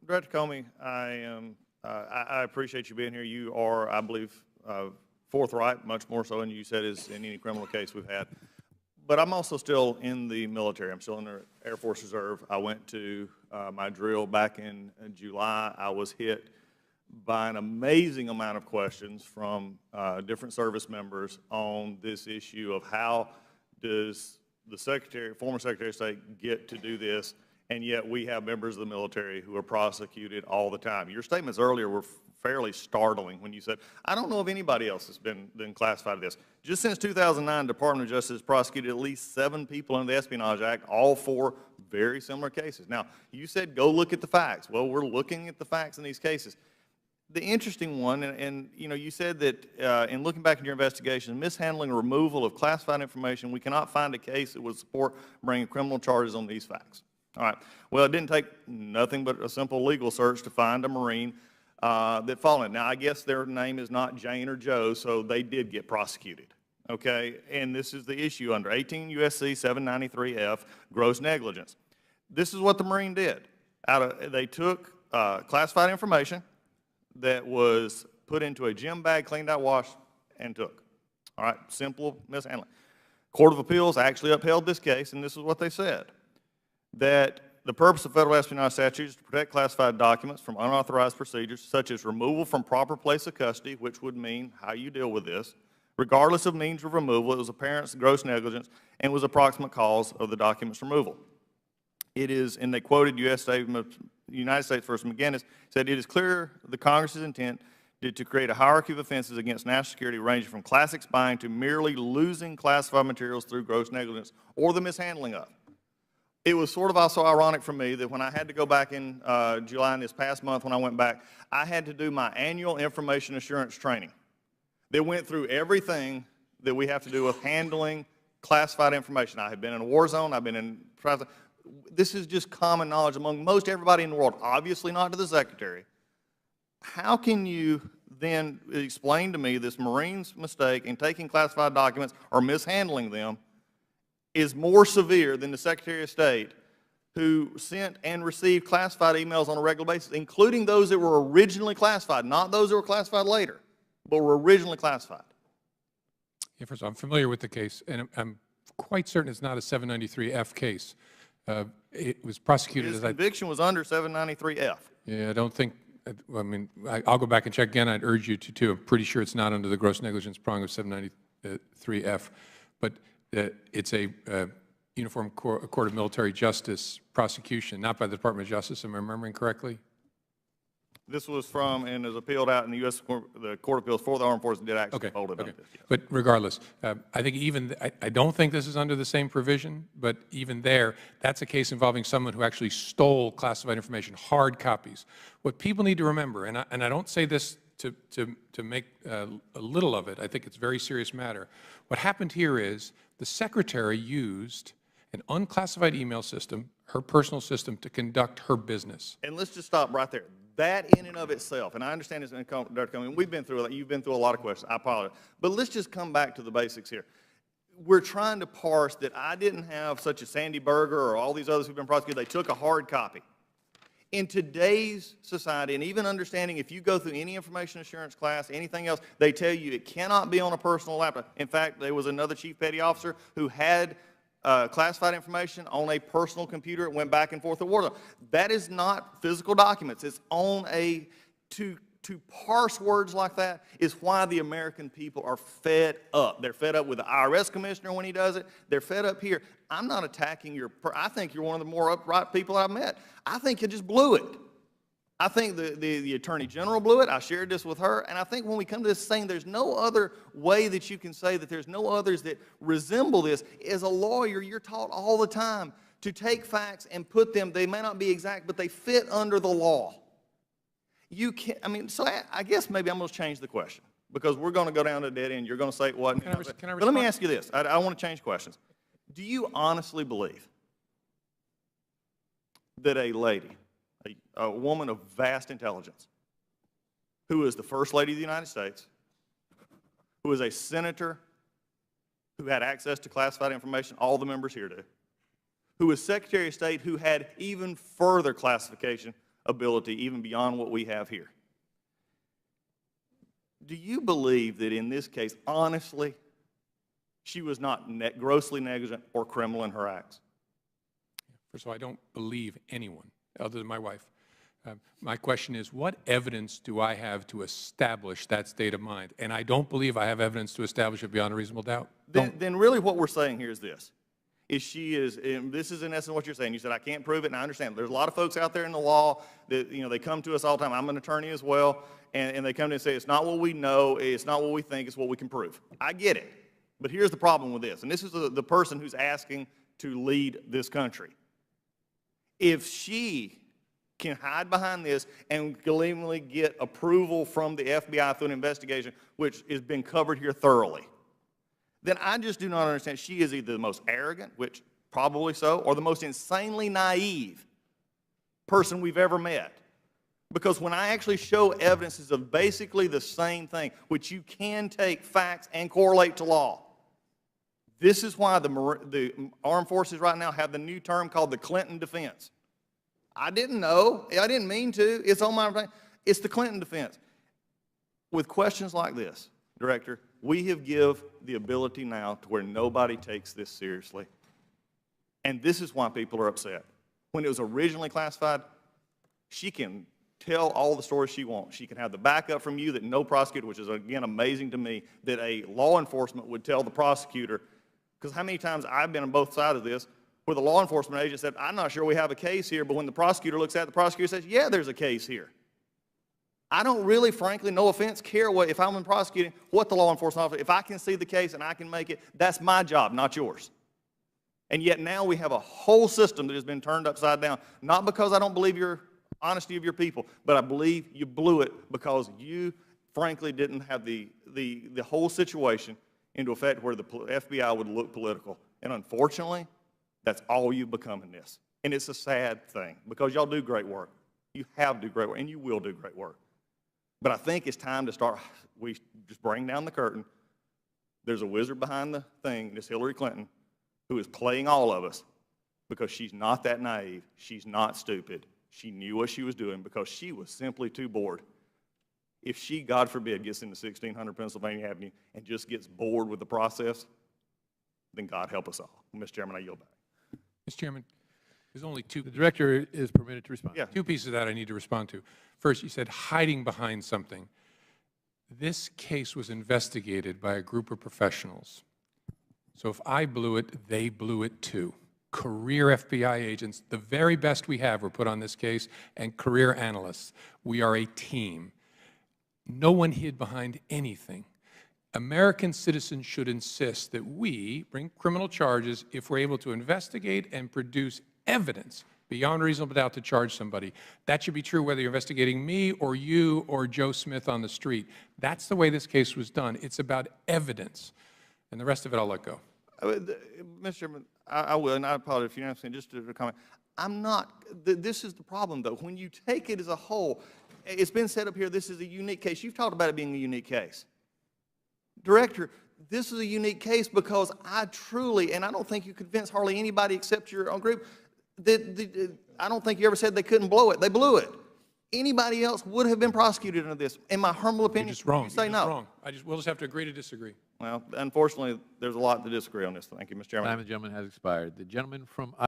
Director Comey, I appreciate you being here. You are, I believe, forthright, much more so than you said is in any criminal case we've had. But I'm also still in the military. I'm still in the Air Force Reserve. I went to my drill back in July. I was hit by an amazing amount of questions from different service members on this issue of how does the former Secretary of State get to do this, and yet we have members of the military who are prosecuted all the time. Your statements earlier were fairly startling when you said, I don't know if anybody else has been classified this. Just since 2009, the Department of Justice has prosecuted at least 7 people under the Espionage Act, all for very similar cases. Now, you said go look at the facts. Well, we're looking at the facts in these cases. The interesting one, and you know, you said that in looking back at your investigation, mishandling or removal of classified information, we cannot find a case that would support bringing criminal charges on these facts. All right. Well, it didn't take nothing but a simple legal search to find a Marine that fallen. Now, I guess their name is not Jane or Joe, so they did get prosecuted. Okay, and this is the issue under 18 U.S.C. 793F, gross negligence. This is what the Marine did. They took classified information that was put into a gym bag, cleaned out, washed, and took. All right, simple mishandling. Court of Appeals actually upheld this case, and this is what they said, that the purpose of federal espionage statute is to protect classified documents from unauthorized procedures, such as removal from proper place of custody, which would mean how you deal with this. Regardless of means of removal, it was apparent gross negligence and was approximate cause of the document's removal. It is, and they quoted United States v. McGinnis, said it is clear the Congress's intent to create a hierarchy of offenses against national security ranging from classic spying to merely losing classified materials through gross negligence or the mishandling of. It was sort of also ironic for me that when I had to go back in July in this past month when I went back, I had to do my annual information assurance training that went through everything that we have to do with handling classified information. I have been in a war zone. I've been in this is just common knowledge among most everybody in the world, obviously not to the Secretary. How can you then explain to me this Marine's mistake in taking classified documents or mishandling them is more severe than the Secretary of State who sent and received classified emails on a regular basis, including those that were originally classified, not those that were classified later, but were originally classified? Yeah, first of all, I'm familiar with the case, and I'm quite certain it's not a 793F case. It was prosecuted His conviction was under 793F. Yeah, I don't think, I mean, I'll go back and check again. I'd urge you to, too. I'm pretty sure it's not under the gross negligence prong of 793F, but it's a Uniform Court of Military Justice prosecution, not by the Department of Justice, am I remembering correctly? This was from and is appealed out in the U.S. the Court of Appeals for the Armed Forces did actually hold it on this. Yes. But regardless, I think even, I don't think this is under the same provision, but even there, that's a case involving someone who actually stole classified information, hard copies. What people need to remember, and I don't say this to make a little of it, I think it's a very serious matter. What happened here is the Secretary used an unclassified email system, her personal system, to conduct her business. And let's just stop right there. That in and of itself, and I understand this, Dr. Comey, we've been through, you've been through a lot of questions, I apologize. But let's just come back to the basics here. We're trying to parse that I didn't have such a Sandy Berger or all these others who've been prosecuted, they took a hard copy. In today's society, and even understanding if you go through any information assurance class, anything else, they tell you it cannot be on a personal laptop. In fact, there was another chief petty officer who had classified information on a personal computer. It went back and forth to war zone. That is not physical documents. It's on a, to parse words like that is why the American people are fed up. They're fed up with the IRS commissioner when he does it. They're fed up here. I'm not attacking your, I think you're one of the more upright people I've met. I think you just blew it. I think the Attorney General blew it. I shared this with her. And I think when we come to this saying there's no other way that you can say that there's no others that resemble this, as a lawyer, you're taught all the time to take facts and put them, they may not be exact, but they fit under the law. You can't, I mean, so I guess maybe I'm going to change the question because we're going to go down to a dead end. You're going to say it wasn't. But let me ask you this. I want to change questions. Do you honestly believe that a lady, a woman of vast intelligence, who is the First Lady of the United States, who is a senator, who had access to classified information, all the members here do, who was Secretary of State, who had even further classification ability even beyond what we have here. Do you believe that in this case, honestly, she was not grossly negligent or criminal in her acts? First of all, I don't believe anyone other than my wife. My question is, what evidence do I have to establish that state of mind? And I don't believe I have evidence to establish it beyond a reasonable doubt. Then really what we're saying here is this. And this is in essence what you're saying. You said, I can't prove it, and I understand. There's a lot of folks out there in the law that, they come to us all the time. I'm an attorney as well, and they come to and say, it's not what we know, it's not what we think, it's what we can prove. I get it. But here's the problem with this, and this is the person who's asking to lead this country. If she can hide behind this and gleefully get approval from the FBI through an investigation, which has been covered here thoroughly, then I just do not understand. She is either the most arrogant, which probably so, or the most insanely naive person we've ever met. Because when I actually show evidences of basically the same thing, which you can take facts and correlate to law, this is why the armed forces right now have the new term called the Clinton defense. I didn't know. I didn't mean to. It's on my. It's the Clinton defense. With questions like this, Director, we have give the ability now to where nobody takes this seriously. And this is why people are upset. When it was originally classified, she can tell all the stories she wants. She can have the backup from you that no prosecutor, which is, again, amazing to me, that a law enforcement would tell the prosecutor. Because how many times I've been on both sides of this, where the law enforcement agent said, I'm not sure we have a case here, but when the prosecutor looks at it, the prosecutor says, yeah, there's a case here. I don't really, frankly, no offense, care what, if I'm prosecuting, what the law enforcement officer, if I can see the case and I can make it, that's my job, not yours. And yet now we have a whole system that has been turned upside down, not because I don't believe your honesty of your people, but I believe you blew it because you, frankly, didn't have the whole situation into effect where the FBI would look political. And unfortunately, that's all you've become in this. And it's a sad thing because y'all do great work. You have do great work, and you will do great work. But I think it's time to start, we just bring down the curtain. There's a wizard behind the thing, this Hillary Clinton, who is playing all of us because she's not that naive. She's not stupid. She knew what she was doing because she was simply too bored. If she, God forbid, gets into 1600 Pennsylvania Avenue and just gets bored with the process, then God help us all. Mr. Chairman, I yield back. Mr. Chairman, there's only two. The Director is permitted to respond. Yeah. Two pieces of that I need to respond to. First, you said hiding behind something. This case was investigated by a group of professionals. So if I blew it, they blew it too. Career FBI agents, the very best we have were put on this case, and career analysts. We are a team. No one hid behind anything. American citizens should insist that we bring criminal charges if we're able to investigate and produce evidence beyond reasonable doubt to charge somebody. That should be true whether you're investigating me or you or Joe Smith on the street. That's the way this case was done. It's about evidence. And the rest of it I'll let go. Mr. Chairman, I will, and I apologize if you're not saying, just to comment. I'm not, this is the problem, though. When you take it as a whole, it's been set up here, this is a unique case. You've talked about it being a unique case. Director, this is a unique case because I truly, and I don't think you convinced hardly anybody except your own group, that I don't think you ever said they couldn't blow it. They blew it. Anybody else would have been prosecuted under this. In my humble opinion, You're just wrong. You say You're no. just wrong. We'll just have to agree to disagree. Well, unfortunately, there's a lot to disagree on this. Thank you, Mr. Chairman. Time of the gentleman has expired. The gentleman from